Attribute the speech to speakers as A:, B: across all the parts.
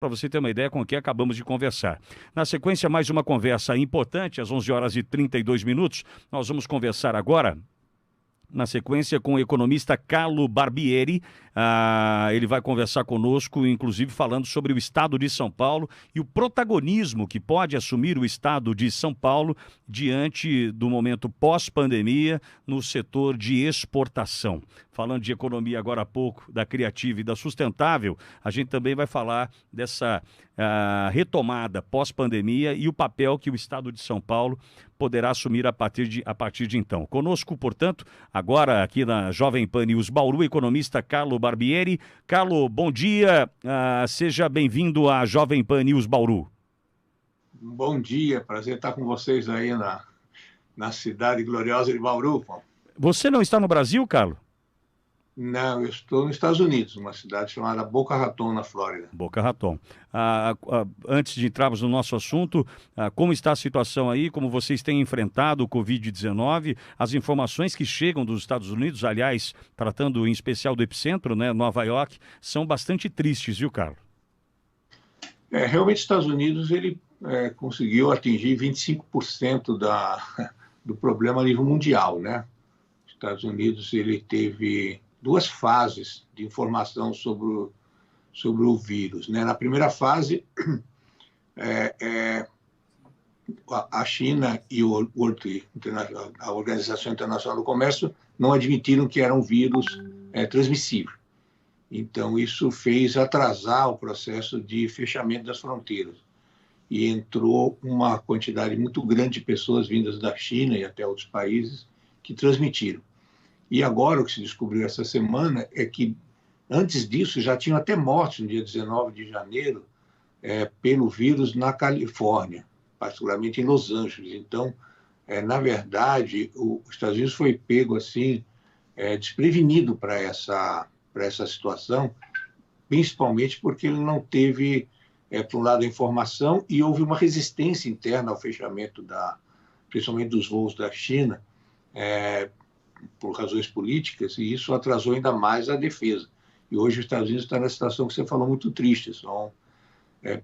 A: Para você ter uma ideia com quem acabamos de conversar. Na sequência, mais uma conversa importante, às 11 horas e 32 minutos. Nós vamos conversar agora, na sequência, com o economista Carlo Barbieri. Ele vai conversar conosco, inclusive falando sobre o estado de São Paulo e o protagonismo que pode assumir o estado de São Paulo diante do momento pós-pandemia no setor de exportação. Falando de economia agora há pouco, da criativa e da sustentável, a gente também vai falar dessa retomada pós-pandemia e o papel que o estado de São Paulo poderá assumir a partir de então. Conosco, portanto, agora aqui na Jovem Pan News Bauru, economista Carlo Barbieri. Carlo, bom dia, seja bem-vindo à Jovem Pan News Bauru.
B: Bom dia, prazer estar com vocês aí na cidade gloriosa de Bauru.
A: Você não está no Brasil, Carlo?
B: Não, eu estou nos Estados Unidos, uma cidade chamada Boca Raton, na Flórida.
A: Boca Raton. Antes de entrarmos no nosso assunto, como está a situação aí, como vocês têm enfrentado o Covid-19, as informações que chegam dos Estados Unidos, aliás, tratando em especial do epicentro, né, Nova York, são bastante tristes, viu, Carlos?
B: Realmente, os Estados Unidos ele conseguiu atingir 25% do problema a nível mundial, né? Os Estados Unidos ele teve duas fases de informação sobre o vírus, né? Na primeira fase, a China e a Organização Internacional do Comércio não admitiram que era um vírus transmissível. Então, isso fez atrasar o processo de fechamento das fronteiras. E entrou uma quantidade muito grande de pessoas vindas da China e até outros países que transmitiram. E agora o que se descobriu essa semana é que, antes disso, já tinham até mortes no dia 19 de janeiro pelo vírus na Califórnia, particularmente em Los Angeles. Então, na verdade, os Estados Unidos foi pego assim, desprevenido para essa situação, principalmente porque ele não teve, por um lado, a informação e houve uma resistência interna ao fechamento, principalmente dos voos da China, por razões políticas, e isso atrasou ainda mais a defesa. E hoje os Estados Unidos está na situação que você falou muito triste, são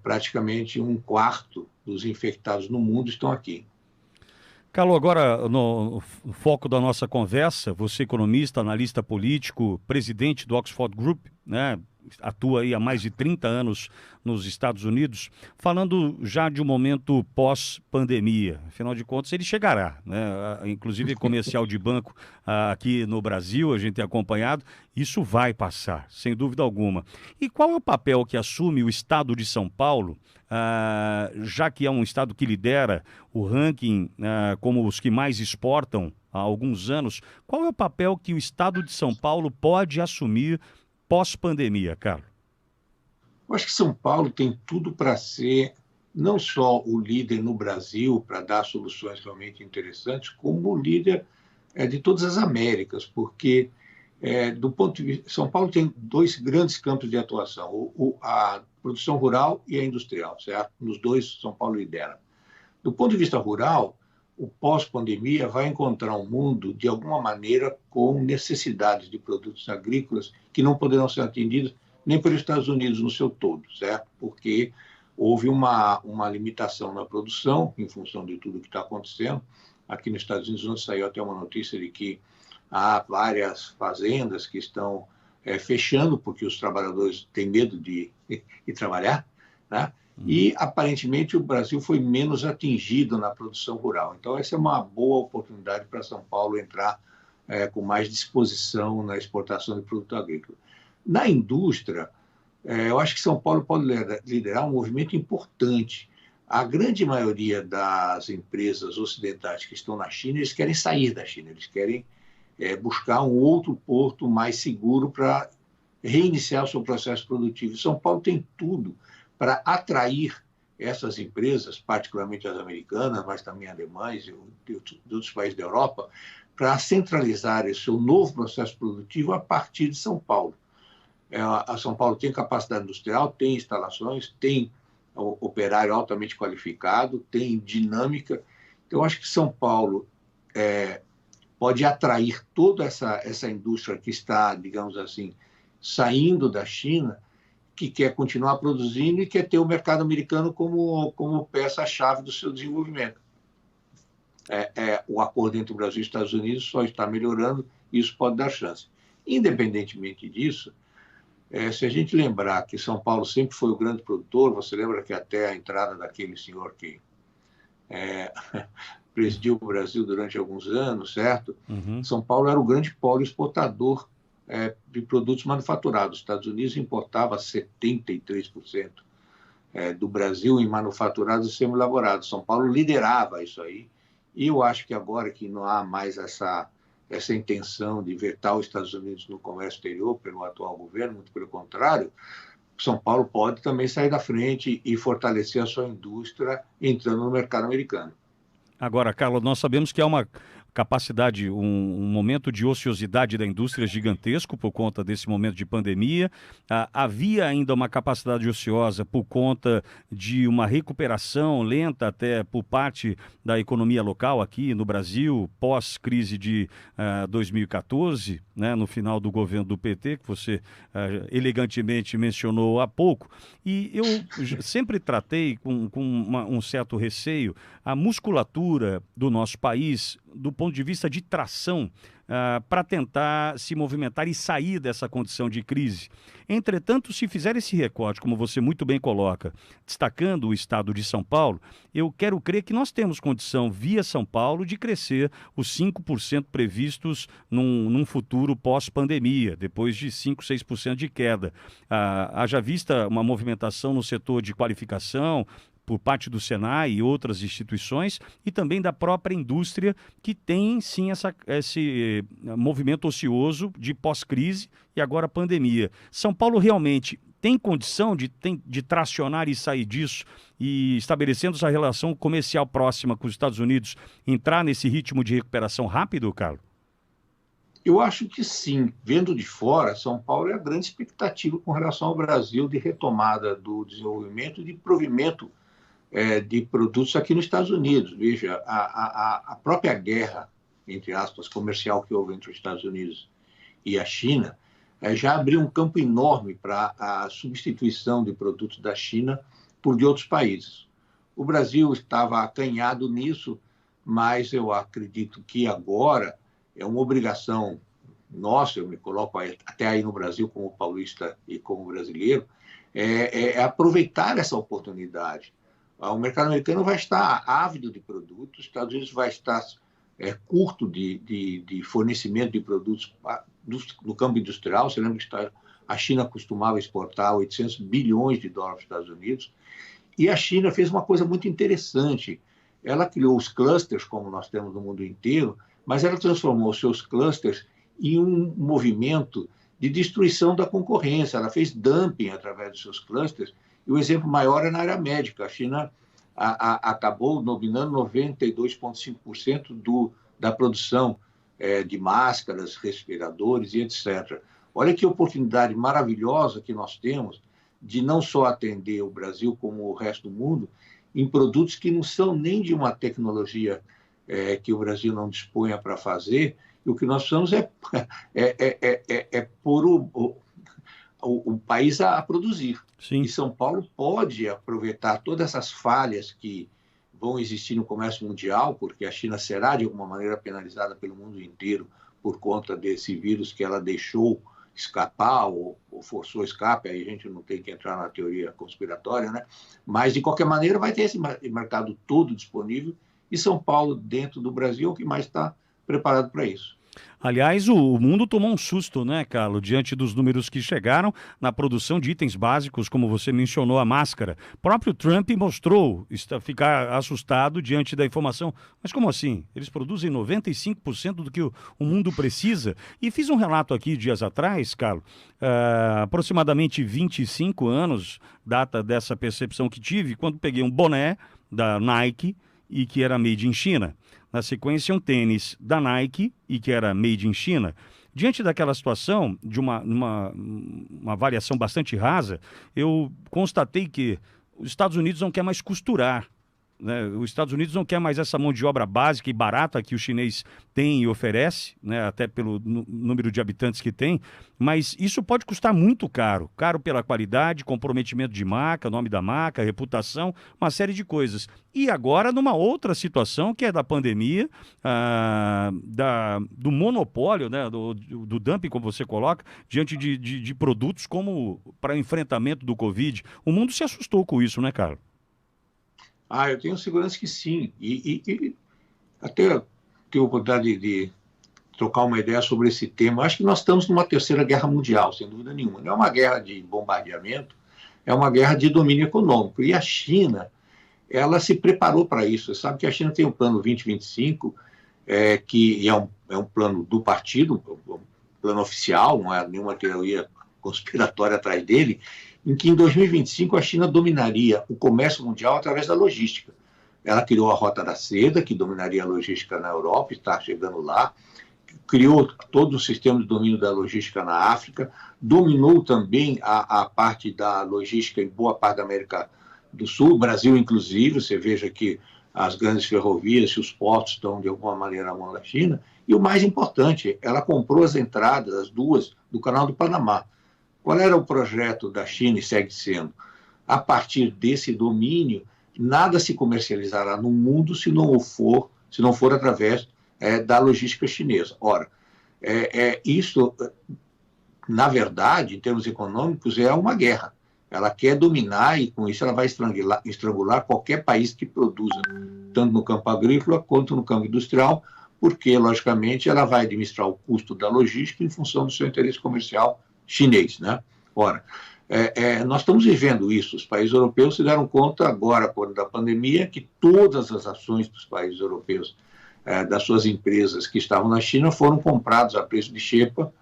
B: praticamente 1/4 dos infectados no mundo estão aqui.
A: Carlos, agora no foco da nossa conversa, você economista, analista político, presidente do Oxford Group, né? Atua aí há mais de 30 anos nos Estados Unidos, falando já de um momento pós-pandemia. Afinal de contas, ele chegará, né? Inclusive comercial de banco aqui no Brasil, a gente tem acompanhado, isso vai passar, sem dúvida alguma. E qual é o papel que assume o estado de São Paulo, já que é um estado que lidera o ranking como os que mais exportam há alguns anos, qual é o papel que o estado de São Paulo pode assumir pós-pandemia, Carlos?
B: Eu acho que São Paulo tem tudo para ser não só o líder no Brasil, para dar soluções realmente interessantes, como o líder de todas as Américas, porque do ponto de vista, São Paulo tem dois grandes campos de atuação, a produção rural e a industrial, certo? Nos dois, São Paulo lidera. Do ponto de vista rural, o pós-pandemia vai encontrar um mundo, de alguma maneira, com necessidades de produtos agrícolas que não poderão ser atendidas nem pelos Estados Unidos no seu todo, certo? Porque houve uma limitação na produção, em função de tudo que está acontecendo. Aqui nos Estados Unidos, onde saiu até uma notícia de que há várias fazendas que estão fechando, porque os trabalhadores têm medo de trabalhar, né? E, aparentemente, o Brasil foi menos atingido na produção rural. Então, essa é uma boa oportunidade para São Paulo entrar com mais disposição na exportação de produto agrícola. Na indústria, eu acho que São Paulo pode liderar um movimento importante. A grande maioria das empresas ocidentais que estão na China, eles querem sair da China, eles querem buscar um outro porto mais seguro para reiniciar o seu processo produtivo. São Paulo tem tudo para atrair essas empresas, particularmente as americanas, mas também alemães e de outros países da Europa, para centralizar esse seu novo processo produtivo a partir de São Paulo. A São Paulo tem capacidade industrial, tem instalações, tem operário altamente qualificado, tem dinâmica. Então, eu acho que São Paulo pode atrair toda essa indústria que está, digamos assim, saindo da China, que quer continuar produzindo e quer ter o mercado americano como peça-chave do seu desenvolvimento. O acordo entre o Brasil e os Estados Unidos só está melhorando e isso pode dar chance. Independentemente disso, se a gente lembrar que São Paulo sempre foi o grande produtor, você lembra que até a entrada daquele senhor que presidiu o Brasil durante alguns anos, certo?
A: Uhum.
B: São Paulo era o grande polo exportador de produtos manufaturados. Os Estados Unidos importava 73% do Brasil em manufaturados e semi-elaborados. São Paulo liderava isso aí. E eu acho que agora que não há mais essa intenção de vetar os Estados Unidos no comércio exterior pelo atual governo, muito pelo contrário, São Paulo pode também sair da frente e fortalecer a sua indústria entrando no mercado americano.
A: Agora, Carlos, nós sabemos que há uma capacidade, um momento de ociosidade da indústria gigantesco por conta desse momento de pandemia. Havia ainda uma capacidade ociosa por conta de uma recuperação lenta até por parte da economia local aqui no Brasil, pós-crise de 2014, né, no final do governo do PT, que você elegantemente mencionou há pouco. E eu sempre tratei com um certo receio a musculatura do nosso país do ponto de vista de tração para tentar se movimentar e sair dessa condição de crise. Entretanto, se fizer esse recorte, como você muito bem coloca, destacando o estado de São Paulo, eu quero crer que nós temos condição, via São Paulo, de crescer os 5% previstos num futuro pós-pandemia, depois de 5%, 6% de queda. Haja vista uma movimentação no setor de qualificação, por parte do Senai e outras instituições, e também da própria indústria, que tem, sim, esse movimento ocioso de pós-crise e agora pandemia. São Paulo realmente tem condição de tracionar e sair disso e, estabelecendo essa relação comercial próxima com os Estados Unidos, entrar nesse ritmo de recuperação rápido, Carlos?
B: Eu acho que sim. Vendo de fora, São Paulo é a grande expectativa com relação ao Brasil de retomada do desenvolvimento e de provimento de produtos aqui nos Estados Unidos. Veja, a própria guerra, entre aspas, comercial que houve entre os Estados Unidos e a China, já abriu um campo enorme para a substituição de produtos da China por de outros países. O Brasil estava acanhado nisso, mas eu acredito que agora é uma obrigação nossa, eu me coloco até aí no Brasil como paulista e como brasileiro, aproveitar essa oportunidade. O mercado americano vai estar ávido de produtos, os Estados Unidos vai estar curto de fornecimento de produtos no campo industrial. Você lembra que a China costumava exportar 800 bilhões de dólares para os Estados Unidos, e a China fez uma coisa muito interessante. Ela criou os clusters, como nós temos no mundo inteiro, mas ela transformou os seus clusters em um movimento de destruição da concorrência. Ela fez dumping através dos seus clusters. E o exemplo maior é na área médica. A China acabou dominando 92,5% da produção de máscaras, respiradores e etc. Olha que oportunidade maravilhosa que nós temos de não só atender o Brasil como o resto do mundo em produtos que não são nem de uma tecnologia que o Brasil não disponha para fazer. E o que nós precisamos pôr o país a produzir.
A: Sim.
B: E São Paulo pode aproveitar todas essas falhas que vão existir no comércio mundial, porque a China será, de alguma maneira, penalizada pelo mundo inteiro por conta desse vírus que ela deixou escapar ou forçou escape. Aí a gente não tem que entrar na teoria conspiratória, né? Mas, de qualquer maneira, vai ter esse mercado todo disponível, e São Paulo, dentro do Brasil, é o que mais está preparado para isso.
A: Aliás, o mundo tomou um susto, né, Carlos, diante dos números que chegaram na produção de itens básicos, como você mencionou, a máscara. O próprio Trump mostrou ficar assustado diante da informação. Mas como assim? Eles produzem 95% do que o mundo precisa? E fiz um relato aqui dias atrás, Carlos, aproximadamente 25 anos, data dessa percepção que tive, quando peguei um boné da Nike e que era made in China. Na sequência, um tênis da Nike e que era made in China. Diante daquela situação, de uma variação bastante rasa, eu constatei que os Estados Unidos não quer mais costurar né? Os Estados Unidos não quer mais essa mão de obra básica e barata que o chinês tem e oferece, né? Até pelo número de habitantes que tem, mas isso pode custar muito caro. Caro pela qualidade, comprometimento de marca, nome da marca, reputação, uma série de coisas. E agora numa outra situação que é da pandemia, do monopólio, né? do dumping, como você coloca, diante de produtos como para enfrentamento do Covid. O mundo se assustou com isso, né, Carlos?
B: Eu tenho segurança que sim. E até ter a oportunidade de trocar uma ideia sobre esse tema. Acho que nós estamos numa terceira guerra mundial, sem dúvida nenhuma. Não é uma guerra de bombardeamento, é uma guerra de domínio econômico. E a China, ela se preparou para isso. Você sabe que a China tem um plano 2025, que é um plano do partido, um plano oficial, não é nenhuma teoria conspiratória atrás dele, em que em 2025 a China dominaria o comércio mundial através da logística. Ela criou a Rota da Seda, que dominaria a logística na Europa, está chegando lá, criou todo o sistema de domínio da logística na África, dominou também a parte da logística em boa parte da América do Sul, Brasil inclusive. Você veja que as grandes ferrovias e os portos estão de alguma maneira na mão da China. E o mais importante, ela comprou as entradas, as duas, do Canal do Panamá. Qual era o projeto da China e segue sendo? A partir desse domínio, nada se comercializará no mundo se não for através da logística chinesa. Ora, isso, na verdade, em termos econômicos, é uma guerra. Ela quer dominar e, com isso, ela vai estrangular qualquer país que produza, tanto no campo agrícola quanto no campo industrial, porque, logicamente, ela vai administrar o custo da logística em função do seu interesse comercial chinês, né? Ora, nós estamos vivendo isso. Os países europeus se deram conta agora, quando da pandemia, que todas as ações dos países europeus, das suas empresas que estavam na China, foram compradas a preço de xepa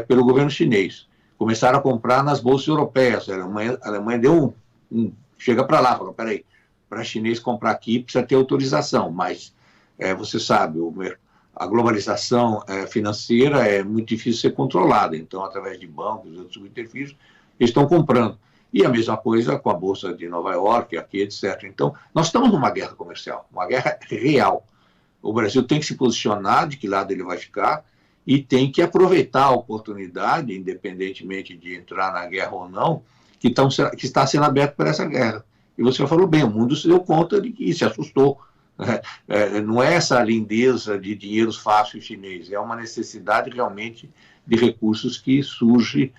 B: pelo governo chinês. Começaram a comprar nas bolsas europeias. A Alemanha deu chega para lá, falou, peraí, para chinês comprar aqui precisa ter autorização, mas você sabe, a globalização financeira é muito difícil de ser controlada, então, através de bancos e outros subterfúgios, eles estão comprando. E a mesma coisa com a Bolsa de Nova York, aqui, etc. Então, nós estamos numa guerra comercial, uma guerra real. O Brasil tem que se posicionar de que lado ele vai ficar e tem que aproveitar a oportunidade, independentemente de entrar na guerra ou não, que está sendo aberto por essa guerra. E você falou bem, o mundo se deu conta de que se assustou. Não é essa lindeza de dinheiros fáceis chinês, é uma necessidade realmente de recursos que surge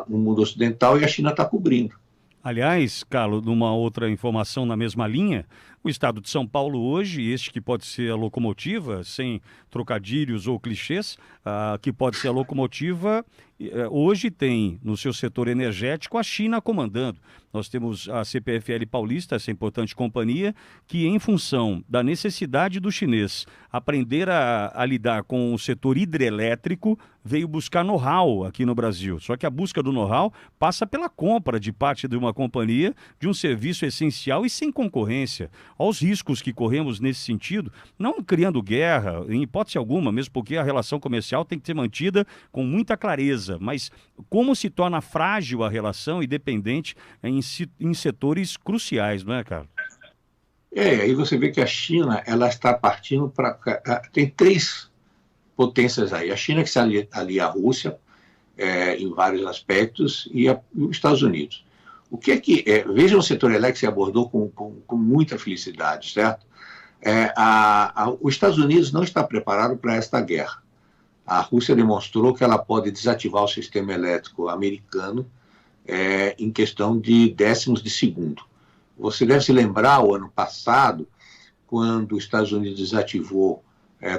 B: no mundo ocidental e a China está cobrindo.
A: Aliás, Carlos, numa outra informação na mesma linha, o estado de São Paulo hoje, este que pode ser a locomotiva, sem trocadilhos ou clichês, que pode ser a locomotiva, hoje tem no seu setor energético a China comandando. Nós temos a CPFL Paulista, essa importante companhia, que em função da necessidade do chinês aprender a lidar com o setor hidrelétrico, veio buscar know-how aqui no Brasil. Só que a busca do know-how passa pela compra de parte de uma companhia de um serviço essencial e sem concorrência. Aos riscos que corremos nesse sentido, não criando guerra, em hipótese alguma, mesmo porque a relação comercial tem que ser mantida com muita clareza, mas como se torna frágil a relação e dependente em setores cruciais, não é, Carlos?
B: Aí você vê que a China, ela está partindo para... Tem três potências aí. A China que se alia à Rússia, em vários aspectos, e os Estados Unidos. O que é que... vejam o setor elétrico que se abordou com muita felicidade, certo? Os Estados Unidos não está preparado para esta guerra. A Rússia demonstrou que ela pode desativar o sistema elétrico americano em questão de décimos de segundo. Você deve se lembrar, o ano passado, quando os Estados Unidos desativou,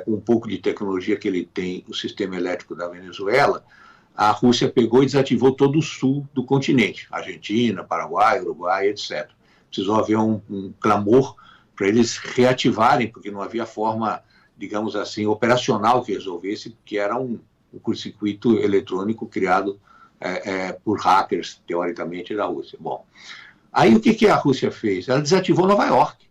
B: com um pouco de tecnologia que ele tem, o sistema elétrico da Venezuela, a Rússia pegou e desativou todo o sul do continente, Argentina, Paraguai, Uruguai, etc. Precisou haver um clamor para eles reativarem, porque não havia forma, digamos assim, operacional que resolvesse, que era um curto-circuito eletrônico criado por hackers, teoricamente, da Rússia. Bom, aí o que a Rússia fez? Ela desativou Nova York.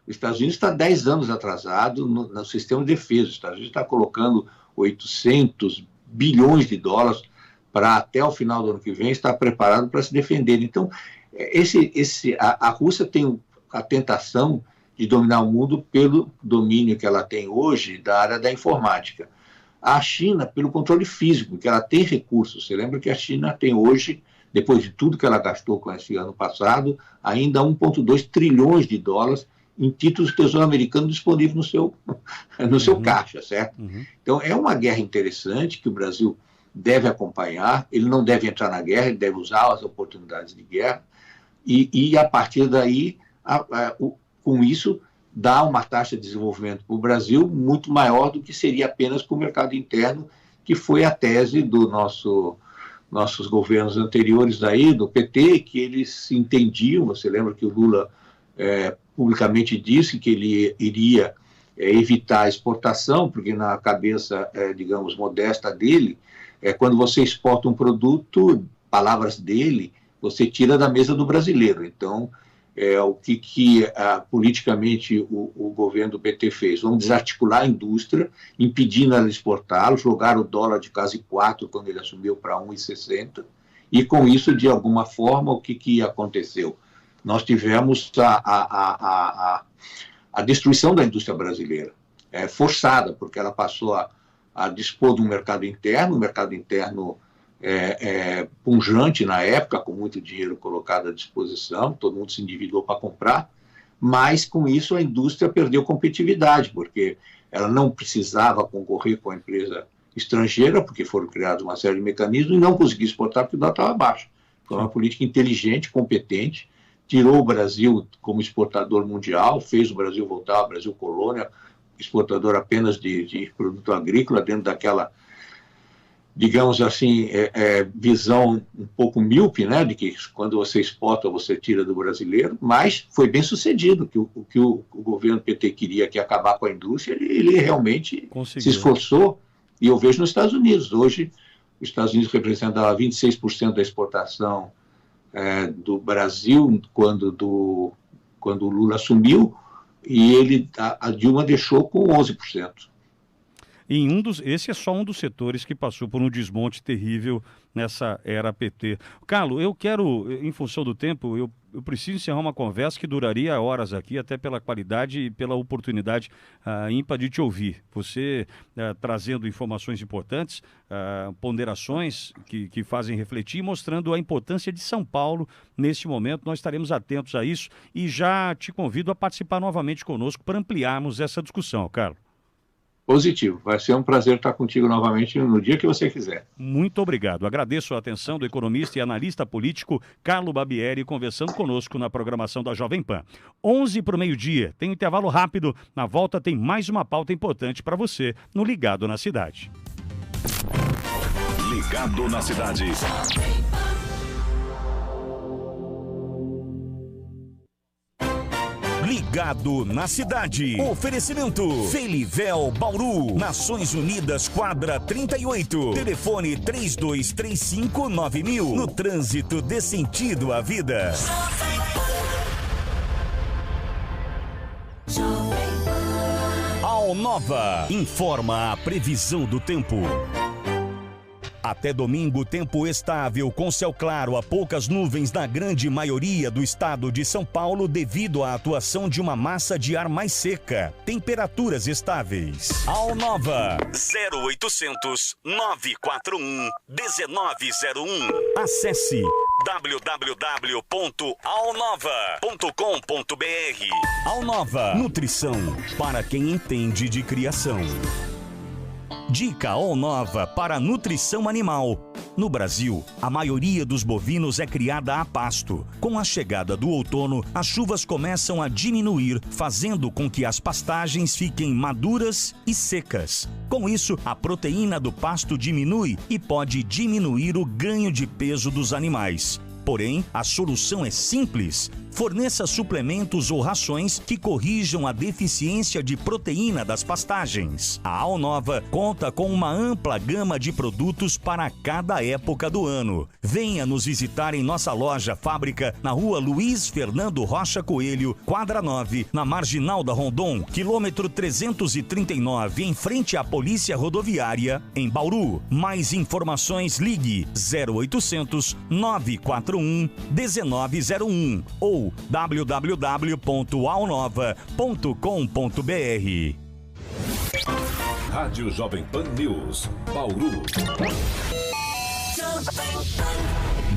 B: Os Estados Unidos está 10 anos atrasado no sistema de defesa. Os Estados Unidos está colocando 800 bilhões de dólares para, até o final do ano que vem, estar preparado para se defender. Então, a Rússia tem a tentação de dominar o mundo pelo domínio que ela tem hoje da área da informática. A China, pelo controle físico, que ela tem recursos. Você lembra que a China tem hoje, depois de tudo que ela gastou com esse ano passado, ainda 1,2 trilhões de dólares em títulos do Tesouro Americano disponíveis no seu caixa, certo? Então, é uma guerra interessante que o Brasil deve acompanhar. Ele não deve entrar na guerra, ele deve usar as oportunidades de guerra e a partir daí, com isso, dá uma taxa de desenvolvimento para o Brasil muito maior do que seria apenas para o mercado interno, que foi a tese do nossos governos anteriores aí, do PT, que eles entendiam. Você lembra que o Lula publicamente disse que ele iria evitar a exportação, porque na cabeça, digamos, modesta dele, quando você exporta um produto, palavras dele, você tira da mesa do brasileiro. Então, o que politicamente o governo do PT fez? Vamos desarticular a indústria, impedindo ela de exportá-lo, jogar o dólar de quase 4 quando ele assumiu para 1,60, e com isso, de alguma forma, o que aconteceu? Nós tivemos a destruição da indústria brasileira, forçada, porque ela passou a dispor de um mercado interno punjante na época, com muito dinheiro colocado à disposição, todo mundo se endividou para comprar, mas com isso a indústria perdeu competitividade, porque ela não precisava concorrer com a empresa estrangeira, porque foram criados uma série de mecanismos, e não conseguia exportar porque o dólar estava baixo. Foi uma política inteligente, competente, tirou o Brasil como exportador mundial, fez o Brasil voltar ao Brasil colônia, exportador apenas de produto agrícola, dentro daquela, digamos assim, visão um pouco míope, né, de que quando você exporta, você tira do brasileiro, mas foi bem sucedido, que o governo PT queria, que acabar com a indústria, ele realmente conseguiu. Se esforçou, e eu vejo nos Estados Unidos. Hoje, os Estados Unidos representava 26% da exportação do Brasil quando o Lula assumiu, e a Dilma deixou com 11%.
A: Esse é só um dos setores que passou por um desmonte terrível nessa era PT. Carlos, eu quero, em função do tempo, eu preciso encerrar uma conversa que duraria horas aqui, até pela qualidade e pela oportunidade ímpar de te ouvir. Você trazendo informações importantes, ponderações que fazem refletir, mostrando a importância de São Paulo neste momento. Nós estaremos atentos a isso e já te convido a participar novamente conosco para ampliarmos essa discussão, Carlos.
B: Positivo. Vai ser um prazer estar contigo novamente no dia que você quiser.
A: Muito obrigado. Agradeço a atenção do economista e analista político Carlos Barbieri, conversando conosco na programação da Jovem Pan. 11 para o meio-dia. Tem um intervalo rápido. Na volta tem mais uma pauta importante para você no Ligado na Cidade.
C: Ligado na Cidade. Ligado na Cidade. Oferecimento Felivel Bauru. Nações Unidas, quadra 38. Telefone 3235-9000. No trânsito, dê sentido à vida. Alnova informa a previsão do tempo. Até domingo, tempo estável, com céu claro a poucas nuvens na grande maioria do estado de São Paulo devido à atuação de uma massa de ar mais seca. Temperaturas estáveis. Alnova 0800 941 1901. Acesse www.alnova.com.br. Alnova, nutrição para quem entende de criação. Dica Alnova para nutrição animal. No Brasil, a maioria dos bovinos é criada a pasto. Com a chegada do outono, as chuvas começam a diminuir, fazendo com que as pastagens fiquem maduras e secas. Com isso, a proteína do pasto diminui e pode diminuir o ganho de peso dos animais. Porém, a solução é simples. Forneça suplementos ou rações que corrijam a deficiência de proteína das pastagens. A Alnova conta com uma ampla gama de produtos para cada época do ano. Venha nos visitar em nossa loja fábrica na rua Luiz Fernando Rocha Coelho, quadra 9, na Marginal da Rondon, quilômetro 339, em frente à Polícia Rodoviária, em Bauru. Mais informações, ligue 0800 941 1901 ou ou www.alnova.com.br.
D: Rádio Jovem Pan News, Bauru.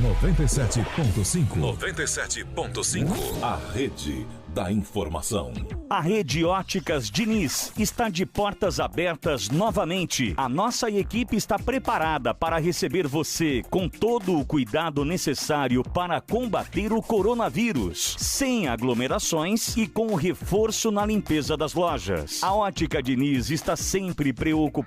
E: 97.5.
D: 97.5. A rede da informação.
A: A Rede Óticas Diniz está de portas abertas novamente. A nossa equipe está preparada para receber você com todo o cuidado necessário para combater o coronavírus, sem aglomerações e com o reforço na limpeza das lojas. A Ótica Diniz está sempre preocupada